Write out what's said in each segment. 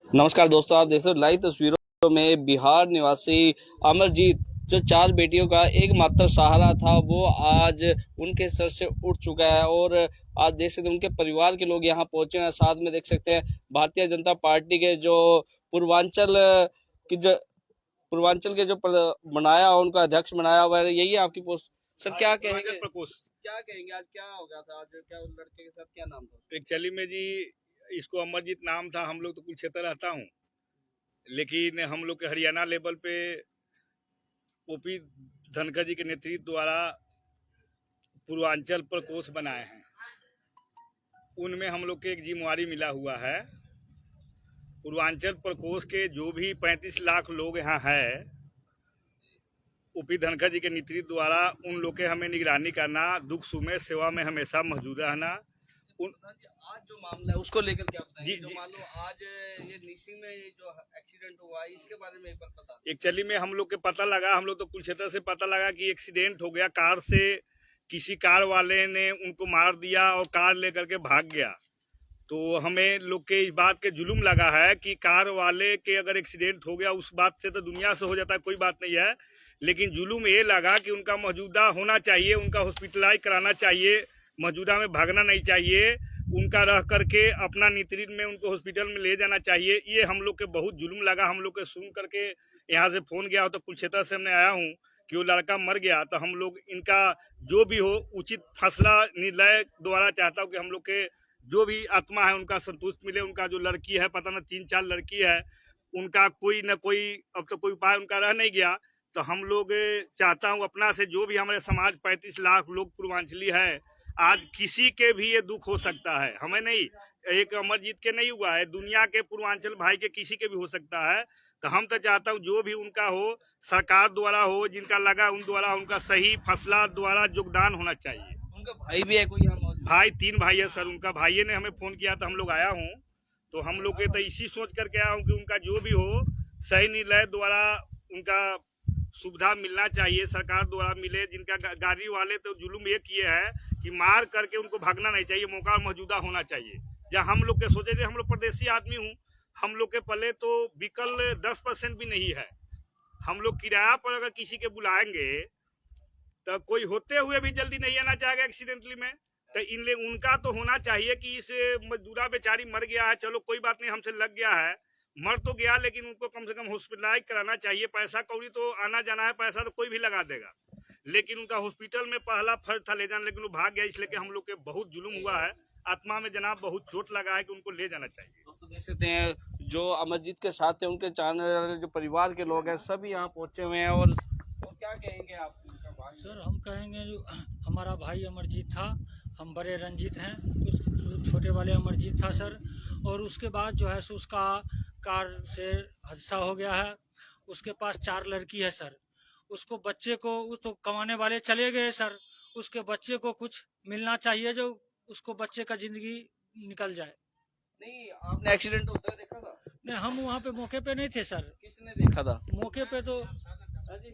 नमस्कार दोस्तों, आप देख सकते हो लाइव तस्वीरों में बिहार निवासी अमरजीत, जो 4 बेटियों का एकमात्र सहारा था, वो आज उनके सर से उठ चुका है। और आज देख सकते हैं उनके परिवार के लोग यहाँ पहुंचे हैं। साथ में देख सकते हैं भारतीय जनता पार्टी के जो पूर्वांचल की जो पूर्वांचल के जो बनाया उनका अध्यक्ष बनाया हुआ है, यही है आपकी पोस्ट। सर क्या कहेंगे, क्या कहेंगे, आज क्या हो गया था, आज क्या उस लड़के के साथ क्या नाम था? एक्चुअली में जी, इसको अमरजीत नाम था। हम लोग तो कुरुक्षेत्र रहता हूँ, लेकिन हम लोग के हरियाणा लेवल पे ओपी धनखड़ जी के नेतृत्व द्वारा पूर्वांचल प्रकोष्ठ बनाए हैं। उनमें हम लोग के एक जिम्मेवारी मिला हुआ है। पूर्वांचल प्रकोष्ठ के जो भी 35 लाख लोग यहाँ है, ओपी धनखड़ जी के नेतृत्व द्वारा उन लोग के हमें निगरानी करना, दुख सुख में सेवा में हमेशा मौजूद रहना। आज जो मामला है उसको लेकर क्या बताएंगे? जी जो मान लो आज ये निसिंग में ये जो एक्सीडेंट हुआ है, इसके बारे में एक बार बता दो। एक्चुअली में हम लोग के पता लगा, हम लोग तो कुरुक्षेत्र से पता लगा कि एक्सीडेंट हो गया कार से। किसी कार वाले ने उनको मार दिया और कार लेकर के भाग गया। तो हमें लोग के इस बात के जुलूम लगा है कि कार वाले के अगर एक्सीडेंट हो गया, उस बात से तो दुनिया से हो जाता है, कोई बात नहीं है। लेकिन जुलूम ये लगा कि उनका मौजूदा होना चाहिए, उनका हॉस्पिटलाइज कराना चाहिए, मौजूदा में भागना नहीं चाहिए, उनका रह करके अपना नेतृत्व में उनको हॉस्पिटल में ले जाना चाहिए। ये हम लोग के बहुत जुलूम लगा। हम लोग के सुन करके यहाँ से फोन गया हो, तो कुरुक्षेत्र से हमने आया हूँ कि वो लड़का मर गया। तो हम लोग इनका जो भी हो उचित फैसला निर्णय द्वारा चाहता हूँ कि हम लोग के जो भी आत्मा है उनका संतुष्ट मिले। उनका जो लड़की है, पता ना 3-4 लड़की है, उनका कोई न कोई अब तो कोई उपाय उनका रह नहीं गया। तो हम लोग चाहता हूँ अपना से जो भी हमारे समाज 35 लाख लोग पूर्वांचली है, आज किसी के भी ये दुख हो सकता है, हमें नहीं, एक अमरजीत के नहीं हुआ है, दुनिया के पूर्वांचल भाई के किसी के भी हो सकता है। तो हम तो चाहता हूँ जो भी उनका हो, सरकार द्वारा हो, जिनका लगा उन द्वारा उनका सही फैसला द्वारा योगदान होना चाहिए। उनका भाई भी है कोई यहाँ मौजूद? भाई 3 भाई है सर। उनका भाई ने हमें फोन किया तो हम लोग आया हूँ। तो हम लोग के तो इसी सोच करके आया हूँ कि उनका जो भी हो सही निर्णय द्वारा उनका सुविधा मिलना चाहिए, सरकार द्वारा मिले। जिनका गाड़ी वाले तो जुलूम ये किए हैं कि मार करके उनको भागना नहीं चाहिए, मौका मौजूदा होना चाहिए। या हम लोग के सोचे थे, हम लोग परदेसी आदमी हूँ, हम लोग के पल्ले तो विकल 10% भी नहीं है। हम लोग किराया पर अगर किसी के बुलाएंगे तो कोई होते हुए भी जल्दी नहीं आना चाहेगा एक्सीडेंटली में। तो इनले उनका तो होना चाहिए कि इस मजदूरा बेचारी मर गया है, चलो कोई बात नहीं, हमसे लग गया है, मर तो गया, लेकिन उनको कम से कम हॉस्पिटलाइज कराना चाहिए। पैसा कौड़ी तो आना जाना है, पैसा तो कोई भी लगा देगा, लेकिन उनका हॉस्पिटल में पहला फर्ज था ले जाना, लेकिन वो भाग गया। इसलिए हम लोग के बहुत जुलूम हुआ है, आत्मा में जनाब बहुत चोट लगा है कि उनको ले जाना चाहिए। तो देख सकते हैं जो अमरजीत के साथ थे, उनके चाहने वाले जो परिवार के लोग हैं, सभी यहाँ पहुंचे हुए हैं। और क्या कहेंगे आप? सर हम कहेंगे जो हमारा भाई अमरजीत था, हम बड़े रंजित हैं। उस छोटे वाले अमरजीत था सर, और उसके बाद जो है सो उसका कार से हादसा हो गया है। उसके पास 4 लड़की है सर। उसको बच्चे को, वो तो कमाने वाले चले गए सर, उसके बच्चे को कुछ मिलना चाहिए जो उसको बच्चे का जिंदगी निकल जाए। नहीं, आपने एक्सीडेंट होता है देखा था? नहीं, हम वहाँ पे मौके पे नहीं थे सर। किसने देखा था? मौके पे तो हाँ जी,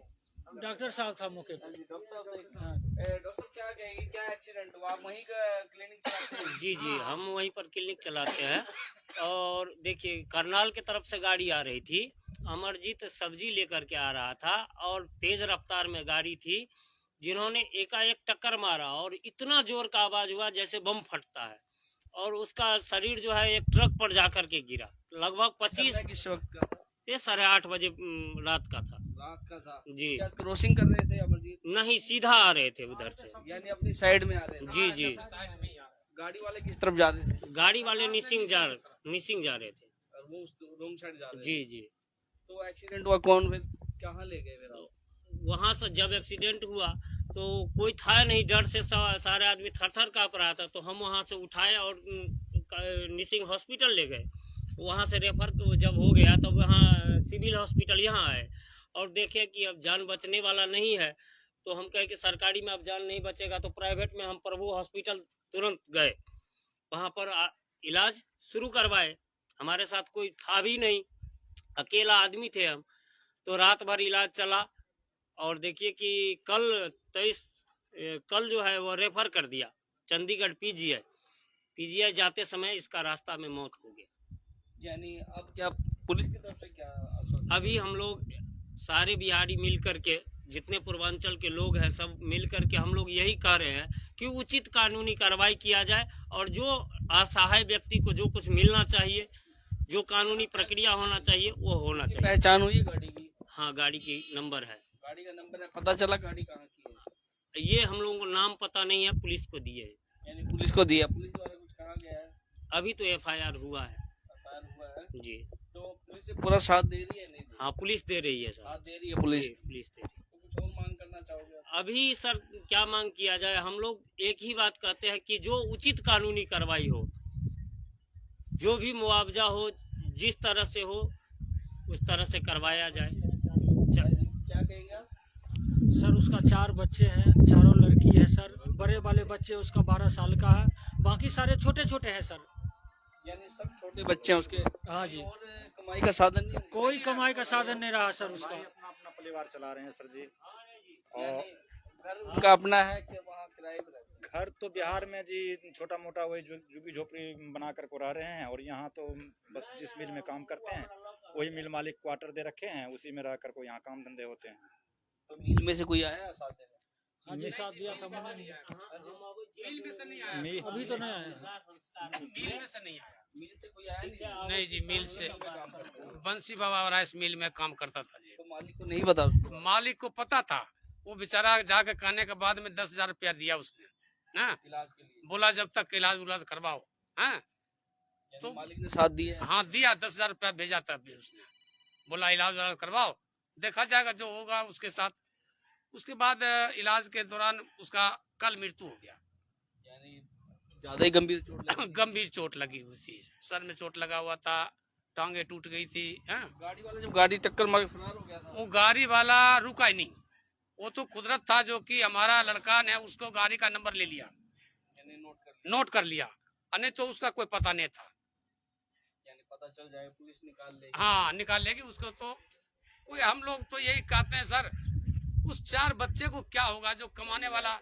डॉक्टर साहब था मौके पे। डॉक्टर हाँ डॉक्टर क्या कहेंगे, क्या एक्सीडेंट हुआ? आप वहीं का क्लिनिक चलाते हैं? जी जी, हम वहीं पर क्लिनिक चलाते हैं। और देखिए, करनाल की तरफ से गाड़ी आ रही थी, अमरजीत सब्जी लेकर के आ रहा था और तेज रफ्तार में गाड़ी थी, जिन्होंने एकाएक टक्कर मारा और इतना जोर का आवाज हुआ जैसे बम फटता है, और उसका शरीर जो है एक ट्रक पर जाकर के गिरा। लगभग 25 किस वक्त का? ये 8:30 बजे रात का था। रात का था जी, क्या क्रॉसिंग कर रहे थे अमरजीत? नहीं, सीधा आ रहे थे उधर से। यानी अपनी साइड में आ रहे थे? जी जी, गाड़ी वाले किस तरफ जा रहे थे? गाड़ी वाले निसिंग जा रहे थे। और वो रोंग साइड जा रहे थे? जी जी। तो एक्सीडेंट हुआ, कौन फिर कहाँ ले गए फिर? वहां से जब एक्सीडेंट हुआ तो कोई था नहीं, डर से सारे आदमी थर थर काँप रहा था। तो हम वहां से उठाए और निसिंग हॉस्पिटल ले गए। वहां से रेफर जब हो गया तो वहाँ सिविल हॉस्पिटल यहाँ आए और देखे कि अब जान बचने वाला नहीं है। तो हम कहे कि सरकारी में अब जान नहीं बचेगा तो प्राइवेट में हम प्रभु हॉस्पिटल तुरंत गए, वहां पर इलाज शुरू करवाए। हमारे साथ कोई था भी नहीं, अकेला आदमी थे हम। तो रात भर इलाज चला और देखिए कि कल जो है वो रेफर कर दिया चंडीगढ़ पीजीआई जाते समय इसका रास्ता में मौत हो गया। यानी अब क्या पुलिस की तरफ से क्या आश्वासन? अभी हम लोग सारे बिहारी मिल करके, जितने पूर्वांचल के लोग हैं सब मिल करके हम लोग यही कह रहे हैं कि उचित कानूनी कार्रवाई किया जाए और जो असहाय व्यक्ति को जो कुछ मिलना चाहिए, जो कानूनी प्रक्रिया होना चाहिए वो होना चाहिए। पहचान हुई है गाड़ी की? हाँ, गाड़ी की नंबर है। गाड़ी का नंबर है, पता चला गाड़ी कहाँ की है? ये हम लोगों को नाम पता नहीं है, पुलिस को दिए है। यानी पुलिस को दिया, पुलिस द्वारा कुछ कहा गया है? अभी तो FIR हुआ है एफआईआर हुआ है जी। तो पुलिस से पूरा साथ दे रही है नहीं दे रही? हाँ, पुलिस दे रही है सर। साथ दे रही है पुलिस। जी, पुलिस दे रही है। तो कुछ और मांग करना चाहोगे आप? अभी सर क्या मांग किया जाए, हम लोग एक ही बात कहते हैं कि जो उचित कानूनी कार्रवाई हो, जो भी मुआवजा हो, जिस तरह से हो उस तरह से करवाया जाए। क्या कहेंगे आप? सर उसका 4 बच्चे हैं, चारों लड़की है सर। बड़े वाले बच्चे उसका 12 साल का है, बाकी सारे छोटे छोटे हैं सर। यानी सब छोटे बच्चे हैं उसके? हाँ जी, और कमाई का साधन नहीं है? कोई कमाई का साधन नहीं रहा सर उसका। अपना अपना परिवार चला रहे हैं सर जी। यानी और घर उनका अपना है कि वहाँ किराए पे रहते घर तो बिहार में जी छोटा मोटा वही झुग्गी झोपड़ी बना कर को रह रहे हैं, और यहाँ तो बस जिस मिल में काम करते हैं वही मिल मालिक क्वार्टर दे रखे हैं, उसी में रह कर को यहाँ काम धंधे होते हैं। हैं? तो मिल में से कोई आया साथ देने? हाँ जी, साथ दिया था मैंने। मी- अभी तो नहीं आया। मिल से कोई आया नहीं? नहीं जी, मिल से काम करते हैं। बंसी बाबा राइस मिल में काम करता था जी। तो मालिक को नहीं पता उसको? मालिक को पता था, वो बेचारा जाके कहने के बाद में 10,000 रुपया दिया उसने। हाँ, इलाज के लिए? बोला जब तक इलाज उलाज करवाओ। हाँ, यानी तो- मालिक ने साथ दिया है? हाँ दिया, 10,000 रुपया भेजा था अभी उसने। बोला इलाज उलाज करवाओ, देखा जाएगा जो होगा उसके साथ। उसके बाद इलाज के दौरान उसका कल मृत्यु हो गया। यानी ज्यादा ही गंभीर चोट लगी? गंभीर चोट लगी हुई थी, सर में चोट लगा हुआ था, टांगे टूट गई थी। हाँ, गाड़ी वाला जब गाड़ी टक्कर मार के फरार हो गया था? वो गाड़ी वाला रुका ही नहीं, वो तो कुदरत था जो कि हमारा लड़का ने उसको गाड़ी का नंबर ले लिया, यानी नोट कर लिया, नहीं तो उसका कोई पता नहीं था। यानी पता चल जाएगा, पुलिस निकाल लेगी। हाँ, निकाल लेगी उसको। तो कोई हम लोग तो यही कहते हैं सर, उस 4 बच्चे को क्या होगा जो कमाने वाला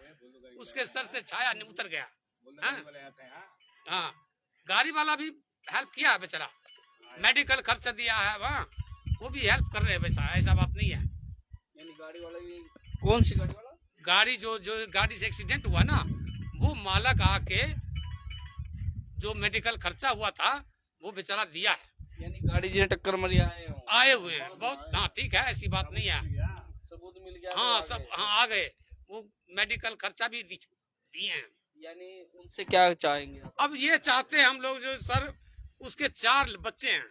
उसके सर से छाया नहीं उतर गया। हाँ, गाड़ी वाला भी हेल्प किया है बेचारा, मेडिकल खर्चा दिया है वहाँ, वो भी हेल्प कर रहे हैं वैसा, ऐसा बात नहीं है। यानी गाड़ी वाला भी? कौन सी गाड़ी वाला? गाड़ी जो गाड़ी से एक्सीडेंट हुआ ना, वो मालक आके जो मेडिकल खर्चा हुआ था वो बेचारा दिया है। यानी गाड़ी जिसे टक्कर मारी आए हुए हैं बहुत। हाँ ठीक है, ऐसी बात नहीं है। सबूत मिल गया? हाँ तो आ सब, गए। हाँ आ गए, वो मेडिकल खर्चा भी दिए हैं। यानी उनसे क्या चाहेंगे आप? अब ये चाहते हैं हम लोग जो सर, उसके 4 बच्चे हैं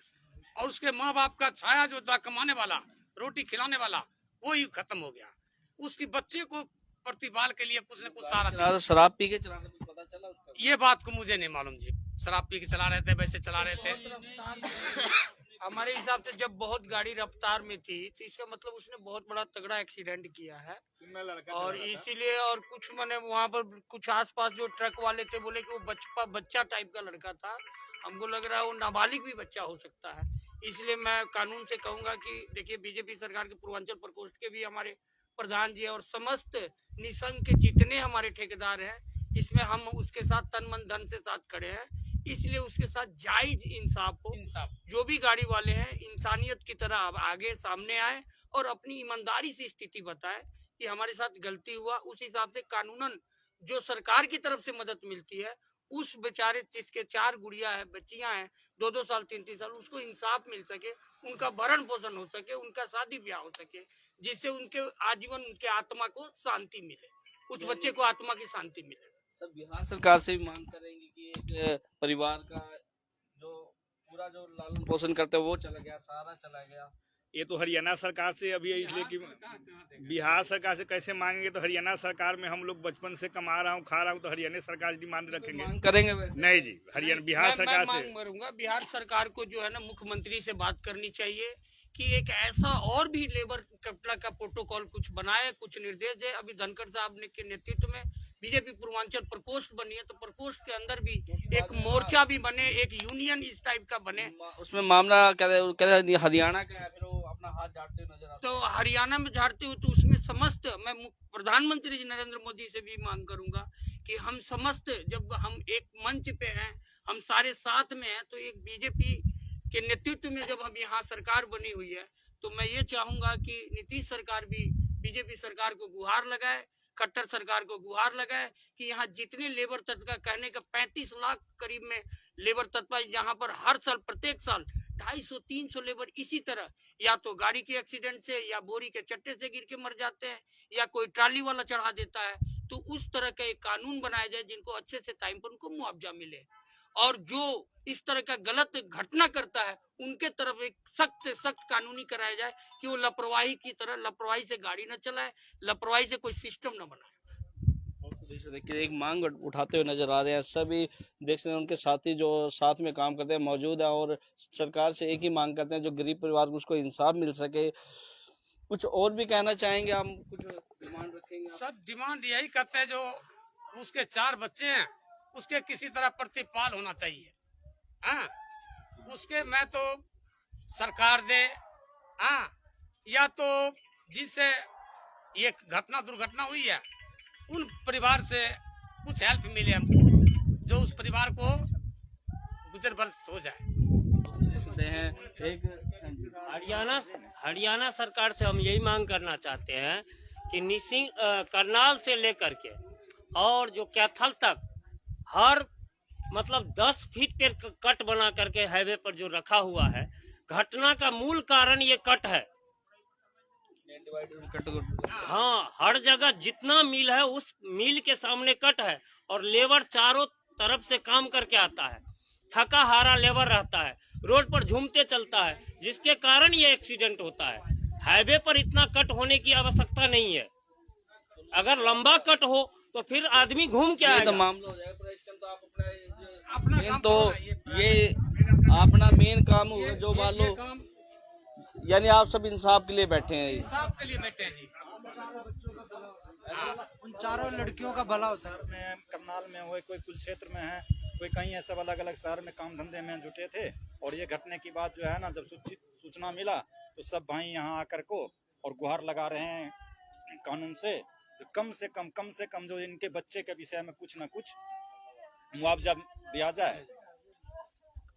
और उसके माँ बाप का छाया जो था कमाने वाला, रोटी खिलाने वाला, वो ही खत्म हो गया। उसकी बच्चे को प्रतिपाल के लिए कुछ न कुछ सारा चला रहा था, शराब पी के चला रहा था, कुछ पता चला उसका? ये बात को मुझे नहीं मालूम जी। शराब पी के चला रहे थे, वैसे चला रहे थे। हमारे हिसाब से जब बहुत गाड़ी रफ्तार में थी तो इसका मतलब उसने बहुत बड़ा तगड़ा एक्सीडेंट किया है, और इसीलिए और कुछ मैंने वहाँ पर कुछ आसपास जो ट्रक वाले थे बोले कि वो बच्चा टाइप का लड़का था। हमको लग रहा है वो नाबालिग भी बच्चा हो सकता है। इसलिए मैं कानून से कहूंगा कि देखिए, बीजेपी सरकार के पूर्वांचल प्रकोष्ठ के भी हमारे प्रधान जी और समस्त निसंग के जितने हमारे ठेकेदार हैं, इसमें हम उसके साथ तन मन धन से साथ खड़े हैं। इसलिए उसके साथ जायज इंसाफ हो, जो भी गाड़ी वाले हैं इंसानियत की तरह अब आगे सामने आए और अपनी ईमानदारी से स्थिति बताए कि हमारे साथ गलती हुआ। उस हिसाब से कानूनन जो सरकार की तरफ से मदद मिलती है, उस बेचारे जिसके 4 गुड़िया है, बच्चियां हैं, 2-2 साल 3-3 साल, उसको इंसाफ मिल सके, उनका भरण पोषण हो सके, उनका शादी ब्याह हो सके, जिससे उनके आजीवन उनके आत्मा को शांति मिले, उस बच्चे को आत्मा की शांति मिले। सब बिहार सरकार से भी मांग करेंगे कि एक परिवार का जो पूरा जो लालन पोषण करते हैं वो चला गया, सारा चला गया। ये तो हरियाणा सरकार से अभी, इसलिए कि बिहार सरकार से कैसे मांगेंगे? तो हरियाणा सरकार में हम लोग बचपन से कमा रहा हूँ, खा रहा हूँ, तो हरियाणा सरकार डिमांड रखेंगे? मांग करेंगे वैसे? नहीं जी, हरियाणा बिहार सरकार मैं से मांग करूंगा, बिहार सरकार को जो है ना मुख्यमंत्री से बात करनी चाहिए कि एक ऐसा और भी लेबर कैपिटल का प्रोटोकॉल कुछ बनाए, कुछ निर्देश दे। अभी धनखड़ साहब ने के नेतृत्व में बीजेपी पूर्वांचल प्रकोष्ठ बनी है, तो प्रकोष्ठ के अंदर भी एक मोर्चा भी बने, एक यूनियन इस टाइप का बने। उसमें मामला कहते हैं हरियाणा का है, फिर वो अपना हाथ झाड़ते हुए नजर आता तो हरियाणा में झाड़ते हुए, तो उसमें समस्त मैं प्रधानमंत्री जी नरेंद्र मोदी से भी मांग करूंगा कि हम समस्त, जब हम एक मंच पे हैं, हम सारे साथ में हैं, तो एक बीजेपी के नेतृत्व में जब हम यहाँ सरकार बनी हुई है, तो मैं ये चाहूंगा कि नीतीश सरकार भी बीजेपी सरकार को गुहार लगाए, खट्टर सरकार को गुहार लगाए कि यहाँ जितने लेबर तत्व का कहने का 35 लाख करीब में लेबर तत्व, यहाँ पर हर साल प्रत्येक साल 250-300 लेबर इसी तरह या तो गाड़ी के एक्सीडेंट से या बोरी के चट्टे से गिर के मर जाते हैं या कोई ट्राली वाला चढ़ा देता है। तो उस तरह का एक कानून बनाया जाए जिनको अच्छे से टाइम पर उनको मुआवजा मिले, और जो इस तरह का गलत घटना करता है उनके तरफ एक सख्त से सख्त कानूनी कराया जाए कि वो लापरवाही की तरह लापरवाही से गाड़ी न चलाए, लापरवाही से कोई सिस्टम न बनाए। देखिए एक मांग उठाते हुए नजर आ रहे हैं सभी, देख सकते हैं उनके साथी जो साथ में काम करते हैं मौजूद है और सरकार से एक ही मांग करते हैं जो गरीब परिवार को उसको इंसाफ मिल सके। कुछ और भी कहना चाहेंगे हम, कुछ डिमांड रखेंगे? सब डिमांड यही करते हैं, जो उसके 4 बच्चे हैं उसके किसी तरह प्रतिपाल होना चाहिए। हाँ, उसके मैं तो सरकार दे, हाँ, या तो जिससे ये घटना दुर्घटना हुई है उन परिवार से कुछ हेल्प मिले हमको, जो उस परिवार को गुजर बसर हो जाए। हरियाणा सरकार से हम यही मांग करना चाहते हैं कि निसिंग करनाल से लेकर के और जो कैथल तक हर मतलब 10 फीट पे कट बना करके हाईवे पर जो रखा हुआ है, घटना का मूल कारण ये कट है। हाँ, हर जगह जितना मिल है उस मिल के सामने कट है और लेबर चारों तरफ से काम करके आता है, थका हारा लेबर रहता है, रोड पर झूमते चलता है, जिसके कारण ये एक्सीडेंट होता है। हाईवे पर इतना कट होने की आवश्यकता नहीं है। अगर लंबा कट हो तो फिर आदमी घूम के आएगा। तो मामला हो जाएगा। इस टाइम तो आप अपना मेन काम तो करो, ये अपना मेन काम होगा जो मान लो, काम यानी आप सब इंसाफ के लिए बैठे हैं। इंसाफ के लिए बैठे हैं जी। उन चारों लड़कियों का भला हो शहर में, करनाल में हो, कोई कुरुक्षेत्र में है, कोई कहीं है, सब अलग अलग शहर में काम धंधे में जुटे थे। और ये घटने की बात जो है ना, जब सूचना मिला तो सब भाई यहाँ आकर को और गुहार लगा रहे हैं कानून से, तो कम से कम जो इनके बच्चे के विषय में कुछ न कुछ मुआवजा दिया जाए।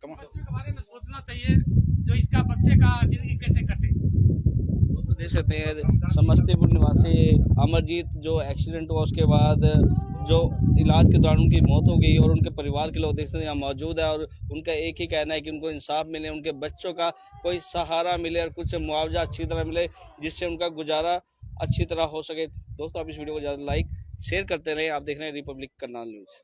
बच्चे के बारे में सोचना चाहिए, जो इसका बच्चे का जिंदगी कैसे कटे। तो देख सकते हैं समस्तीपुर निवासी अमरजीत जो एक्सीडेंट हुआ उसके बाद जो इलाज के दौरान उनकी मौत हो गई और उनके परिवार के लोग देख सकते हैं यहाँ मौजूद है और उनका एक ही कहना है कि उनको इंसाफ मिले, उनके बच्चों का कोई सहारा मिले और कुछ मुआवजा अच्छी तरह मिले जिससे उनका गुजारा अच्छी तरह हो सके। दोस्तों आप इस वीडियो को ज़्यादा लाइक शेयर करते रहे। आप देख रहे हैं रिपब्लिक करनाल न्यूज़।